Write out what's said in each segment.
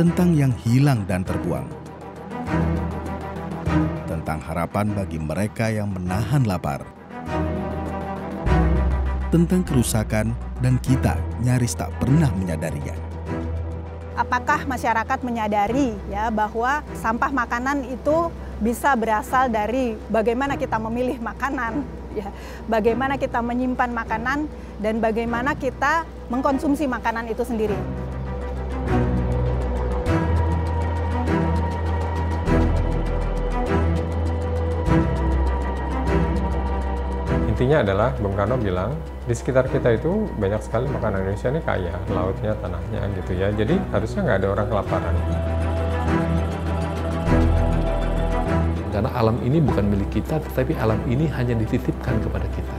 tentang yang hilang dan terbuang, tentang harapan bagi mereka yang menahan lapar, tentang kerusakan dan kita nyaris tak pernah menyadarinya. Apakah masyarakat menyadari ya bahwa sampah makanan itu bisa berasal dari bagaimana kita memilih makanan, ya, bagaimana kita menyimpan makanan dan bagaimana kita mengkonsumsi makanan itu sendiri. Intinya adalah Bung Karno bilang di sekitar kita itu banyak sekali makanan Indonesia ini kaya, lautnya, tanahnya gitu ya. Jadi harusnya nggak ada orang kelaparan. Karena alam ini bukan milik kita, tetapi alam ini hanya dititipkan kepada kita.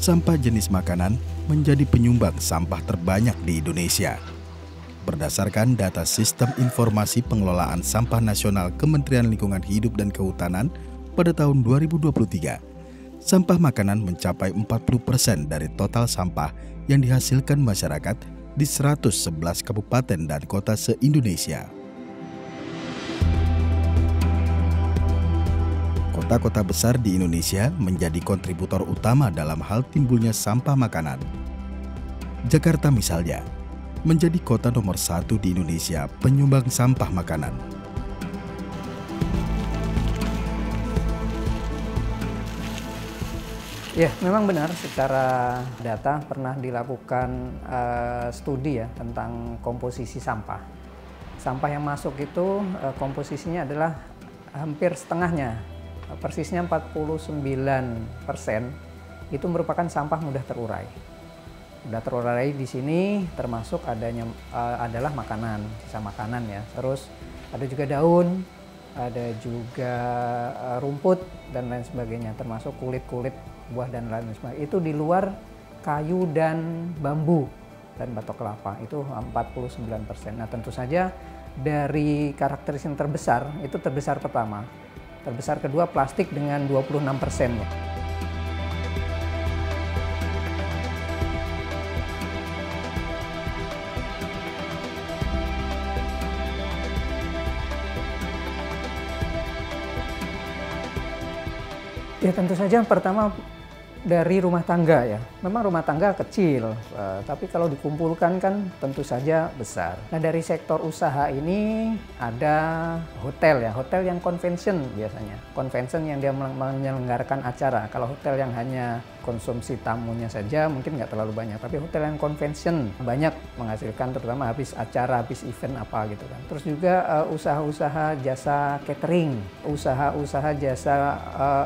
Sampah jenis makanan menjadi penyumbang sampah terbanyak di Indonesia. Berdasarkan data Sistem Informasi Pengelolaan Sampah Nasional Kementerian Lingkungan Hidup dan Kehutanan pada tahun 2023, sampah makanan mencapai 40% dari total sampah yang dihasilkan masyarakat di 111 kabupaten dan kota se-Indonesia. Kota-kota besar di Indonesia menjadi kontributor utama dalam hal timbulnya sampah makanan. Jakarta misalnya, menjadi kota nomor 1 di Indonesia penyumbang sampah makanan. Ya, memang benar secara data pernah dilakukan studi ya tentang komposisi sampah. Sampah yang masuk itu komposisinya adalah hampir setengahnya. Persisnya 49% itu merupakan sampah mudah terurai. Mudah terurai di sini termasuk adalah makanan, sisa makanan ya. Terus ada juga daun, ada juga rumput dan lain sebagainya, termasuk kulit-kulit buah dan lain sebagainya. Itu di luar kayu dan bambu dan batok kelapa itu 49%. Nah, tentu saja dari karakteristik terbesar itu terbesar pertama. Terbesar kedua plastik dengan 26%. Ya tentu saja pertama dari rumah tangga ya. Memang rumah tangga kecil, tapi kalau dikumpulkan kan tentu saja besar. Nah dari sektor usaha ini ada hotel ya, hotel yang convention biasanya. Convention yang dia menyelenggarakan acara. Kalau hotel yang hanya konsumsi tamunya saja mungkin nggak terlalu banyak. Tapi hotel yang convention banyak menghasilkan terutama habis acara, habis event apa gitu kan. Terus juga usaha-usaha jasa catering, usaha-usaha jasa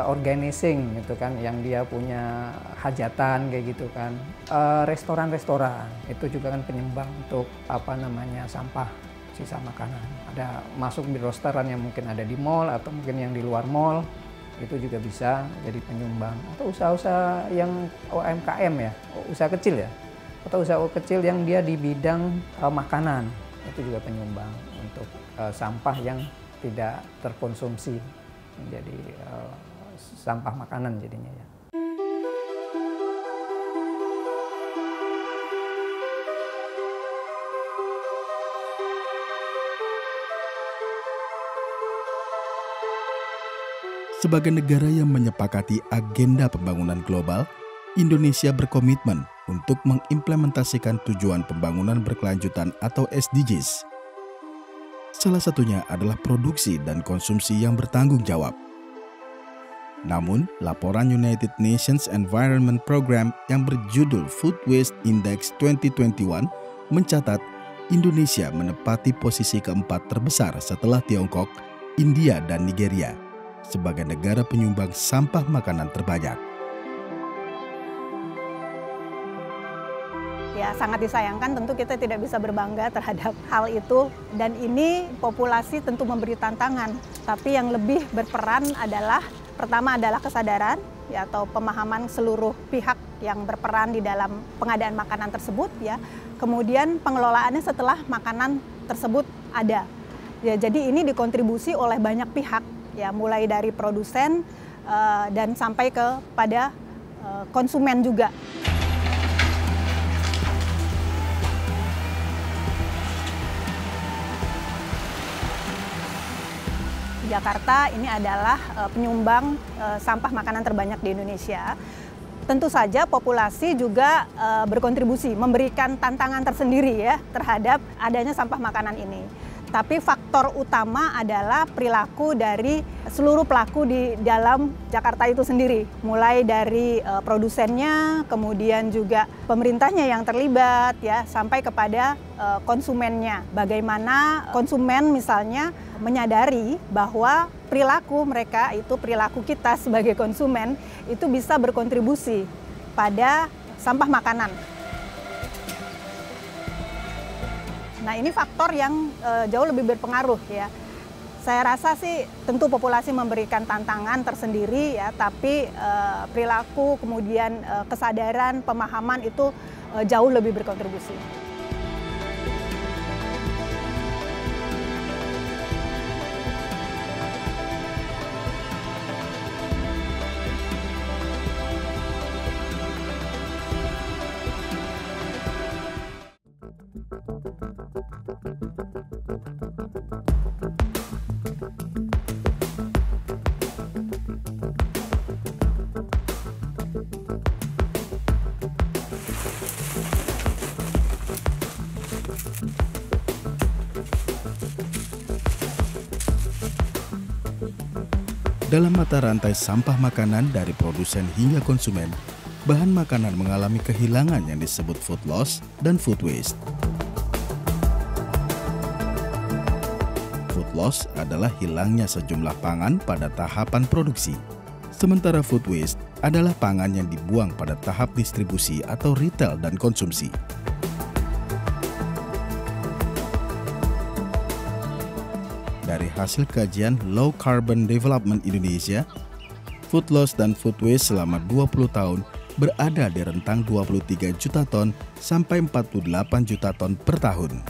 organizing gitu kan yang dia punya hajatan kayak gitu kan, restoran-restoran itu juga kan penyumbang untuk sampah sisa makanan. Ada masuk di restoran yang mungkin ada di mall atau mungkin yang di luar mall itu juga bisa jadi penyumbang. Atau usaha-usaha yang UMKM ya, usaha kecil ya, atau usaha kecil yang dia di bidang makanan itu juga penyumbang untuk sampah yang tidak terkonsumsi menjadi sampah makanan jadinya ya. Sebagai negara yang menyepakati agenda pembangunan global, Indonesia berkomitmen untuk mengimplementasikan tujuan pembangunan berkelanjutan atau SDGs. Salah satunya adalah produksi dan konsumsi yang bertanggung jawab. Namun, laporan United Nations Environment Program yang berjudul Food Waste Index 2021 mencatat Indonesia menempati posisi keempat terbesar setelah Tiongkok, India, dan Nigeria sebagai negara penyumbang sampah makanan terbanyak. Ya, sangat disayangkan, tentu kita tidak bisa berbangga terhadap hal itu. Dan ini populasi tentu memberi tantangan. Tapi yang lebih berperan adalah, pertama adalah kesadaran ya, atau pemahaman seluruh pihak yang berperan di dalam pengadaan makanan tersebut ya. Kemudian pengelolaannya setelah makanan tersebut ada. Ya, jadi ini dikontribusi oleh banyak pihak ya, mulai dari produsen dan sampai kepada konsumen juga. Jakarta ini adalah penyumbang sampah makanan terbanyak di Indonesia. Tentu saja populasi juga berkontribusi, memberikan tantangan tersendiri ya terhadap adanya sampah makanan ini. Tapi faktor utama adalah perilaku dari seluruh pelaku di dalam Jakarta itu sendiri. Mulai dari produsennya, kemudian juga pemerintahnya yang terlibat ya, sampai kepada konsumennya. Bagaimana konsumen misalnya menyadari bahwa perilaku mereka itu, perilaku kita sebagai konsumen itu bisa berkontribusi pada sampah makanan. Nah, ini faktor yang jauh lebih berpengaruh ya. Saya rasa sih tentu populasi memberikan tantangan tersendiri ya, tapi perilaku kemudian kesadaran, pemahaman itu jauh lebih berkontribusi. Dalam mata rantai sampah makanan dari produsen hingga konsumen, bahan makanan mengalami kehilangan yang disebut food loss dan food waste. Food loss adalah hilangnya sejumlah pangan pada tahapan produksi, sementara food waste adalah pangan yang dibuang pada tahap distribusi atau retail dan konsumsi. Dari hasil kajian Low Carbon Development Indonesia, food loss dan food waste selama 20 tahun berada di rentang 23 juta ton sampai 48 juta ton per tahun.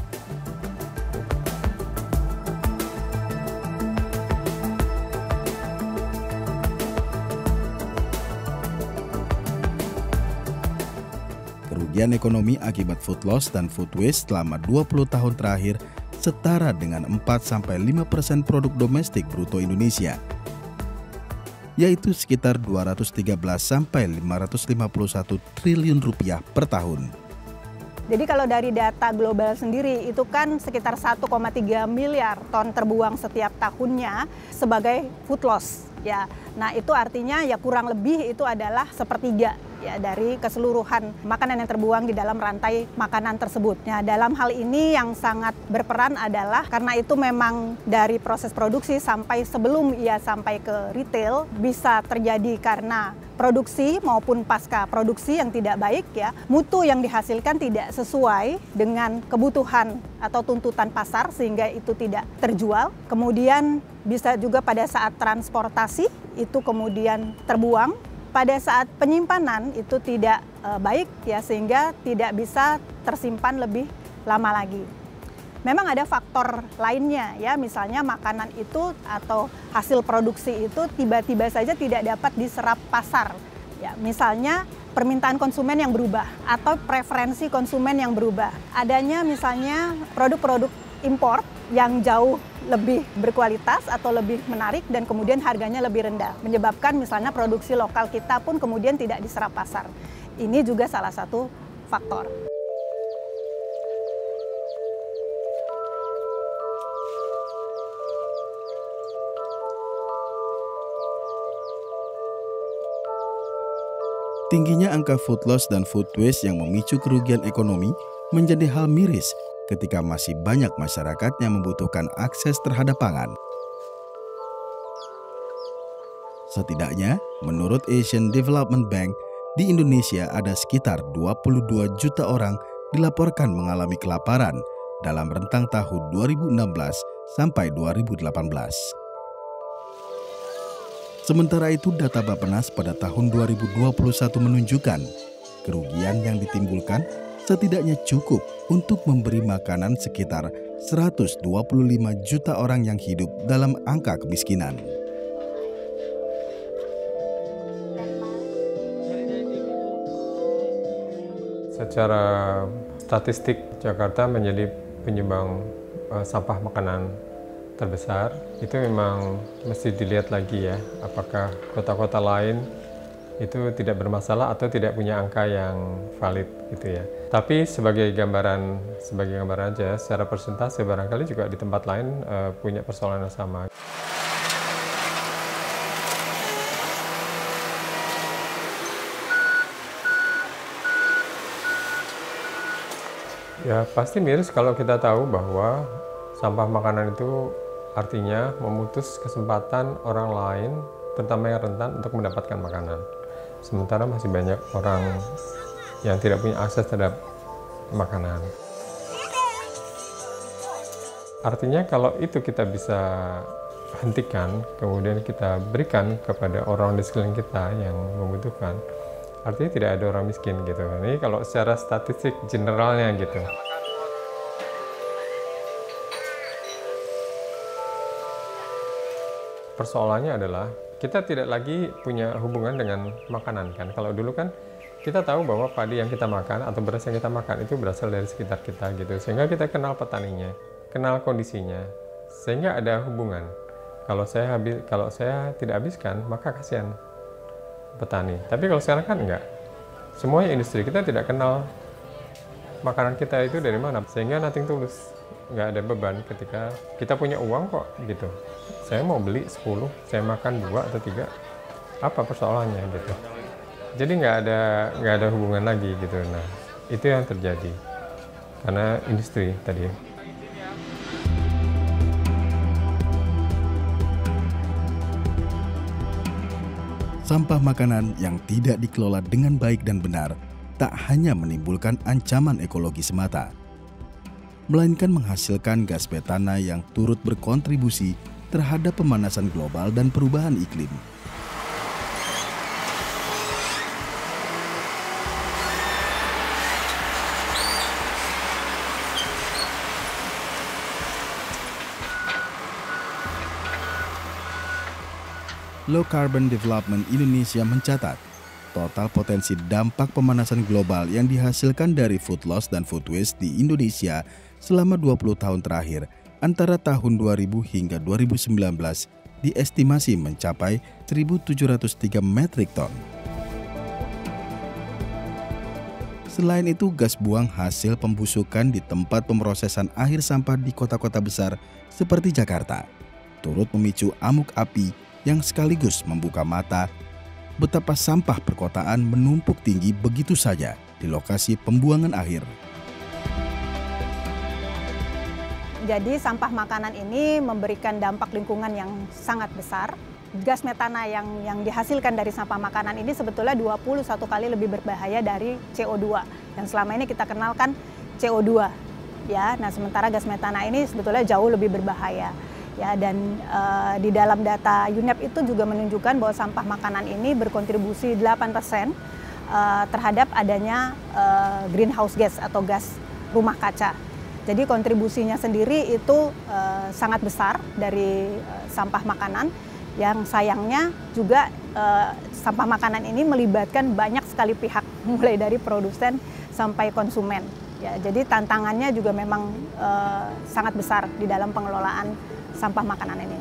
Kerugian ekonomi akibat food loss dan food waste selama 20 tahun terakhir setara dengan 4-5% produk domestik bruto Indonesia, yaitu sekitar 213-551 triliun rupiah per tahun. Jadi kalau dari data global sendiri itu kan sekitar 1,3 miliar ton terbuang setiap tahunnya sebagai food loss ya. Nah, itu artinya ya kurang lebih itu adalah sepertiga ya dari keseluruhan makanan yang terbuang di dalam rantai makanan tersebut. Nah, dalam hal ini yang sangat berperan adalah karena itu memang dari proses produksi sampai sebelum ia sampai ke retail bisa terjadi karena produksi maupun pasca produksi yang tidak baik ya, mutu yang dihasilkan tidak sesuai dengan kebutuhan atau tuntutan pasar sehingga itu tidak terjual. Kemudian bisa juga pada saat transportasi itu kemudian terbuang. Pada saat penyimpanan itu tidak baik ya, sehingga tidak bisa tersimpan lebih lama lagi. Memang ada faktor lainnya ya, misalnya makanan itu atau hasil produksi itu tiba-tiba saja tidak dapat diserap pasar. Ya, misalnya permintaan konsumen yang berubah atau preferensi konsumen yang berubah. Adanya misalnya produk-produk impor yang jauh lebih berkualitas atau lebih menarik dan kemudian harganya lebih rendah, menyebabkan misalnya produksi lokal kita pun kemudian tidak diserap pasar. Ini juga salah satu faktor. Tingginya angka food loss dan food waste yang memicu kerugian ekonomi menjadi hal miris ketika masih banyak masyarakat yang membutuhkan akses terhadap pangan. Setidaknya, menurut Asian Development Bank, di Indonesia ada sekitar 22 juta orang dilaporkan mengalami kelaparan dalam rentang tahun 2016 sampai 2018. Sementara itu, data Bappenas pada tahun 2021 menunjukkan kerugian yang ditimbulkan setidaknya cukup untuk memberi makanan sekitar 125 juta orang yang hidup dalam angka kemiskinan. Secara statistik, Jakarta menjadi penyumbang sampah makanan terbesar. Itu memang mesti dilihat lagi ya, apakah kota-kota lain itu tidak bermasalah atau tidak punya angka yang valid gitu ya. Tapi sebagai gambaran aja, secara persentase barangkali juga di tempat lain punya persoalan yang sama. Ya pasti miris kalau kita tahu bahwa sampah makanan itu artinya memutus kesempatan orang lain, terutama yang rentan, untuk mendapatkan makanan. Sementara masih banyak orang yang tidak punya akses terhadap makanan. Artinya kalau itu kita bisa hentikan, kemudian kita berikan kepada orang di sekeliling kita yang membutuhkan, artinya tidak ada orang miskin gitu. Ini kalau secara statistik generalnya gitu. Persoalannya adalah kita tidak lagi punya hubungan dengan makanan kan. Kalau dulu kan kita tahu bahwa padi yang kita makan atau beras yang kita makan itu berasal dari sekitar kita gitu. Sehingga kita kenal petaninya, kenal kondisinya, sehingga ada hubungan. Kalau saya tidak habiskan, maka kasihan petani. Tapi kalau sekarang kan enggak. Semuanya industri, kita tidak kenal makanan kita itu dari mana. Sehingga nothing tulus. Nggak ada beban ketika kita punya uang kok gitu. Saya mau beli 10, saya makan 2 atau 3, apa persoalannya gitu. Jadi nggak ada hubungan lagi gitu. Nah itu yang terjadi karena industri tadi. Sampah makanan yang tidak dikelola dengan baik dan benar tak hanya menimbulkan ancaman ekologi semata, melainkan menghasilkan gas metana yang turut berkontribusi terhadap pemanasan global dan perubahan iklim. Low Carbon Development Indonesia mencatat total potensi dampak pemanasan global yang dihasilkan dari food loss dan food waste di Indonesia selama 20 tahun terakhir antara tahun 2000 hingga 2019 diestimasi mencapai 1.703 metrik ton. Selain itu, gas buang hasil pembusukan di tempat pemrosesan akhir sampah di kota-kota besar seperti Jakarta turut memicu amuk api yang sekaligus membuka mata betapa sampah perkotaan menumpuk tinggi begitu saja di lokasi pembuangan akhir. Jadi sampah makanan ini memberikan dampak lingkungan yang sangat besar. Gas metana yang dihasilkan dari sampah makanan ini sebetulnya 21 kali lebih berbahaya dari CO2 yang selama ini kita kenalkan CO2. Ya, nah sementara gas metana ini sebetulnya jauh lebih berbahaya. Ya, dan di dalam data UNEP itu juga menunjukkan bahwa sampah makanan ini berkontribusi 8% terhadap adanya greenhouse gas atau gas rumah kaca. Jadi kontribusinya sendiri itu sangat besar dari sampah makanan, yang sayangnya juga sampah makanan ini melibatkan banyak sekali pihak, mulai dari produsen sampai konsumen. Ya, jadi tantangannya juga memang sangat besar di dalam pengelolaan sampah makanan ini.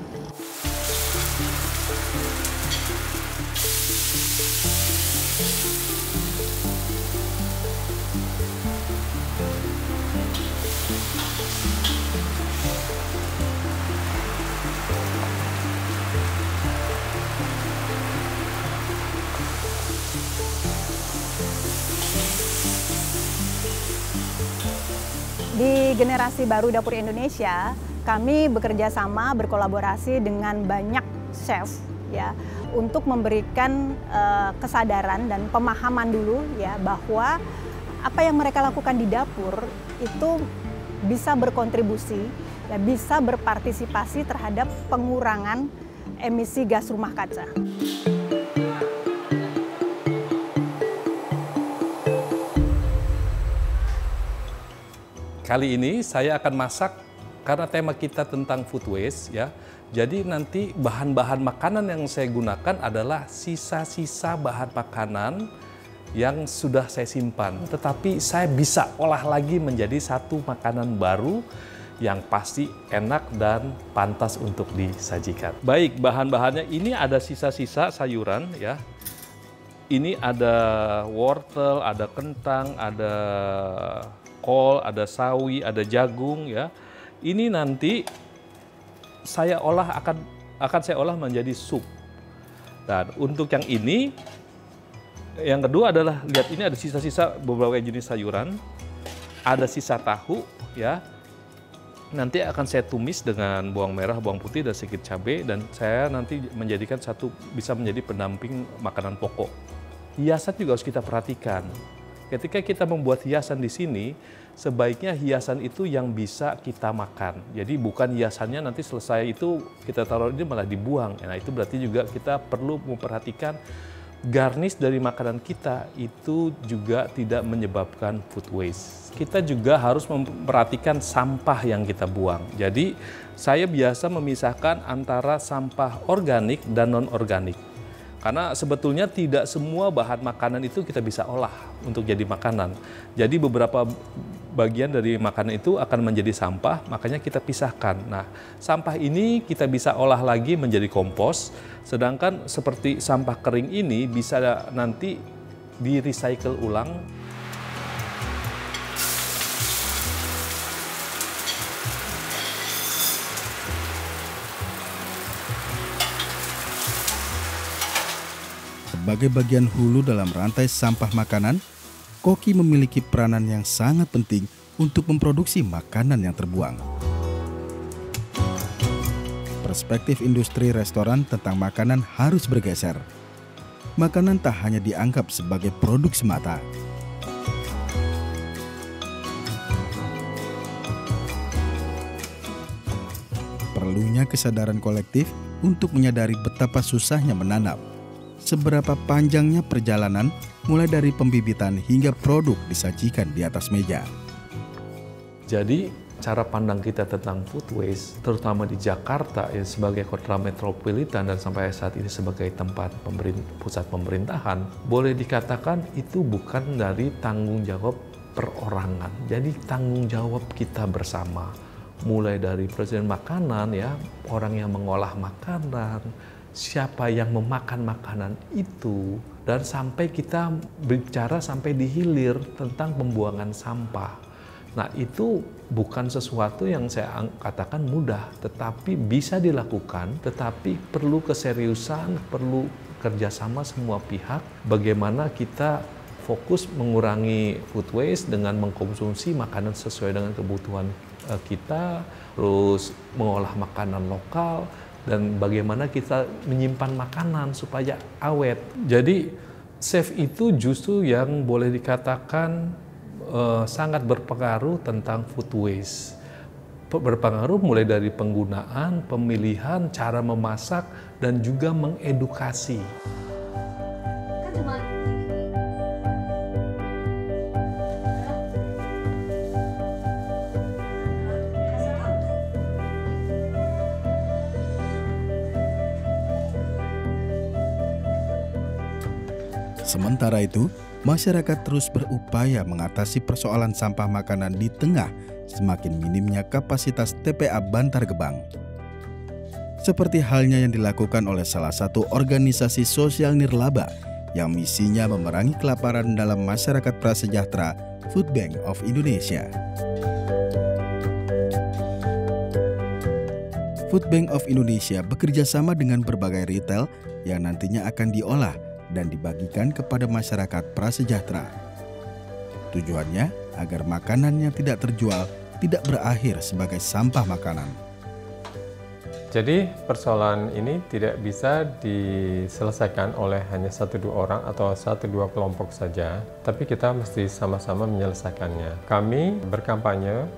Di generasi baru Dapur Indonesia, kami bekerja sama, berkolaborasi dengan banyak chef ya untuk memberikan kesadaran dan pemahaman dulu ya bahwa apa yang mereka lakukan di dapur itu bisa berkontribusi, ya, bisa berpartisipasi terhadap pengurangan emisi gas rumah kaca. Kali ini saya akan masak karena tema kita tentang food waste ya. Jadi nanti bahan-bahan makanan yang saya gunakan adalah sisa-sisa bahan makanan yang sudah saya simpan. Tetapi saya bisa olah lagi menjadi satu makanan baru yang pasti enak dan pantas untuk disajikan. Baik, bahan-bahannya ini ada sisa-sisa sayuran ya. Ini ada wortel, ada kentang, ada kol, ada sawi, ada jagung ya. Ini nanti saya olah akan saya olah menjadi sup. Dan untuk yang ini, yang kedua adalah lihat ini ada sisa-sisa beberapa jenis sayuran, ada sisa tahu ya. Nanti akan saya tumis dengan bawang merah, bawang putih dan sedikit cabai dan saya nanti menjadikan satu bisa menjadi pendamping makanan pokok. Hiasan juga harus kita perhatikan. Ketika kita membuat hiasan di sini, sebaiknya hiasan itu yang bisa kita makan. Jadi bukan hiasannya nanti selesai itu kita taruh ini malah dibuang. Nah itu berarti juga kita perlu memperhatikan garnish dari makanan kita itu juga tidak menyebabkan food waste. Kita juga harus memperhatikan sampah yang kita buang. Jadi saya biasa memisahkan antara sampah organik dan non-organik. Karena sebetulnya tidak semua bahan makanan itu kita bisa olah untuk jadi makanan. Jadi beberapa bagian dari makanan itu akan menjadi sampah, makanya kita pisahkan. Nah, sampah ini kita bisa olah lagi menjadi kompos, sedangkan seperti sampah kering ini bisa nanti di-recycle ulang. Sebagai bagian hulu dalam rantai sampah makanan, koki memiliki peranan yang sangat penting untuk memproduksi makanan yang terbuang. Perspektif industri restoran tentang makanan harus bergeser. Makanan tak hanya dianggap sebagai produk semata. Perlunya kesadaran kolektif untuk menyadari betapa susahnya menanam. Seberapa panjangnya perjalanan mulai dari pembibitan hingga produk disajikan di atas meja. Jadi cara pandang kita tentang food waste, terutama di Jakarta ya sebagai kota metropolitan dan sampai saat ini sebagai tempat pusat pemerintahan, boleh dikatakan itu bukan dari tanggung jawab perorangan. Jadi tanggung jawab kita bersama. Mulai dari presiden makanan ya, orang yang mengolah makanan, siapa yang memakan makanan itu, dan sampai kita bicara sampai di hilir tentang pembuangan sampah. Nah itu bukan sesuatu yang saya katakan mudah, tetapi bisa dilakukan, tetapi perlu keseriusan, perlu kerjasama semua pihak, bagaimana kita fokus mengurangi food waste dengan mengkonsumsi makanan sesuai dengan kebutuhan kita, terus mengolah makanan lokal, dan bagaimana kita menyimpan makanan supaya awet. Jadi safe itu justru yang boleh dikatakan sangat berpengaruh tentang food waste. Berpengaruh mulai dari penggunaan, pemilihan, cara memasak, dan juga mengedukasi. Sementara itu, masyarakat terus berupaya mengatasi persoalan sampah makanan di tengah semakin minimnya kapasitas TPA Bantar Gebang. Seperti halnya yang dilakukan oleh salah satu organisasi sosial nirlaba yang misinya memerangi kelaparan dalam masyarakat prasejahtera, Food Bank of Indonesia. Food Bank of Indonesia bekerja sama dengan berbagai retail yang nantinya akan diolah dan dibagikan kepada masyarakat prasejahtera. Tujuannya agar makanan yang tidak terjual tidak berakhir sebagai sampah makanan. Jadi persoalan ini tidak bisa diselesaikan oleh hanya 1-2 orang atau 1-2 kelompok saja, tapi kita mesti sama-sama menyelesaikannya. Kami berkampanye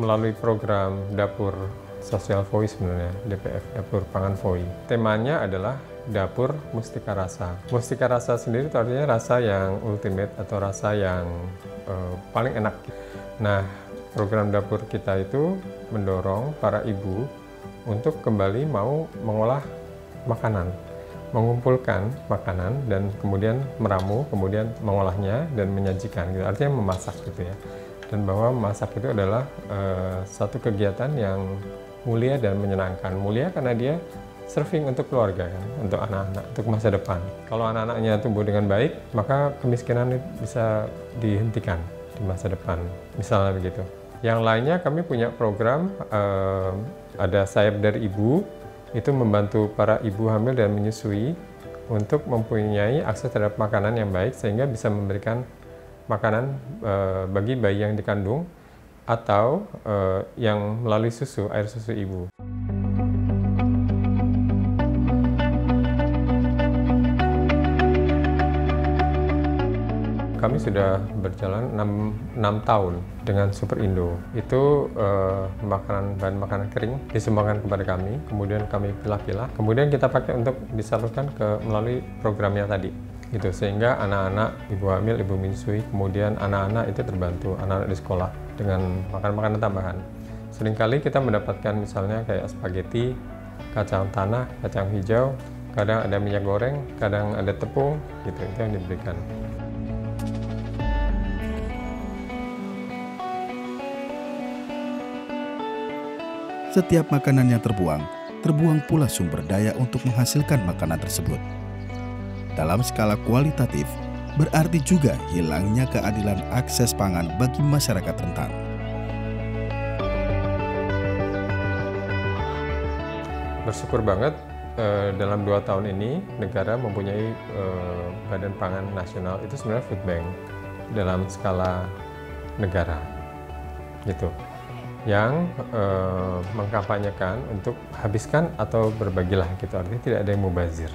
melalui program Dapur Sosial VOI sebenarnya, DPF, Dapur Pangan VOI. Temanya adalah Dapur Mustika Rasa. Mustika Rasa sendiri itu artinya rasa yang ultimate atau rasa yang paling enak. Nah, program dapur kita itu mendorong para ibu untuk kembali mau mengolah makanan, mengumpulkan makanan dan kemudian meramu, kemudian mengolahnya dan menyajikan, gitu. Artinya memasak gitu ya. Dan bahwa memasak itu adalah satu kegiatan yang mulia dan menyenangkan. Mulia karena dia serving untuk keluarga, kan? Untuk anak-anak, untuk masa depan. Kalau anak-anaknya tumbuh dengan baik, maka kemiskinan bisa dihentikan di masa depan, misalnya begitu. Yang lainnya kami punya program, ada Sayap dari Ibu, itu membantu para ibu hamil dan menyusui untuk mempunyai akses terhadap makanan yang baik sehingga bisa memberikan makanan bagi bayi yang dikandung atau yang melalui susu, air susu ibu. Kami sudah berjalan 6 tahun dengan Super Indo. Itu bahan makanan kering disumbangkan kepada kami, kemudian kami pilah-pilah, kemudian kita pakai untuk disalurkan melalui programnya tadi. Gitu, sehingga anak-anak, ibu hamil, ibu menyusui, kemudian anak-anak itu terbantu, anak-anak di sekolah dengan makanan tambahan. Seringkali kita mendapatkan misalnya kayak spaghetti, kacang tanah, kacang hijau, kadang ada minyak goreng, kadang ada tepung, gitu, itu yang diberikan. Setiap makanan yang terbuang pula sumber daya untuk menghasilkan makanan tersebut. Dalam skala kualitatif, berarti juga hilangnya keadilan akses pangan bagi masyarakat rentan. Bersyukur banget dalam 2 tahun ini negara mempunyai Badan Pangan Nasional, itu sebenarnya food bank dalam skala negara, gitu, yang mengkampanyekan untuk habiskan atau berbagilah, gitu, artinya tidak ada yang mubazir.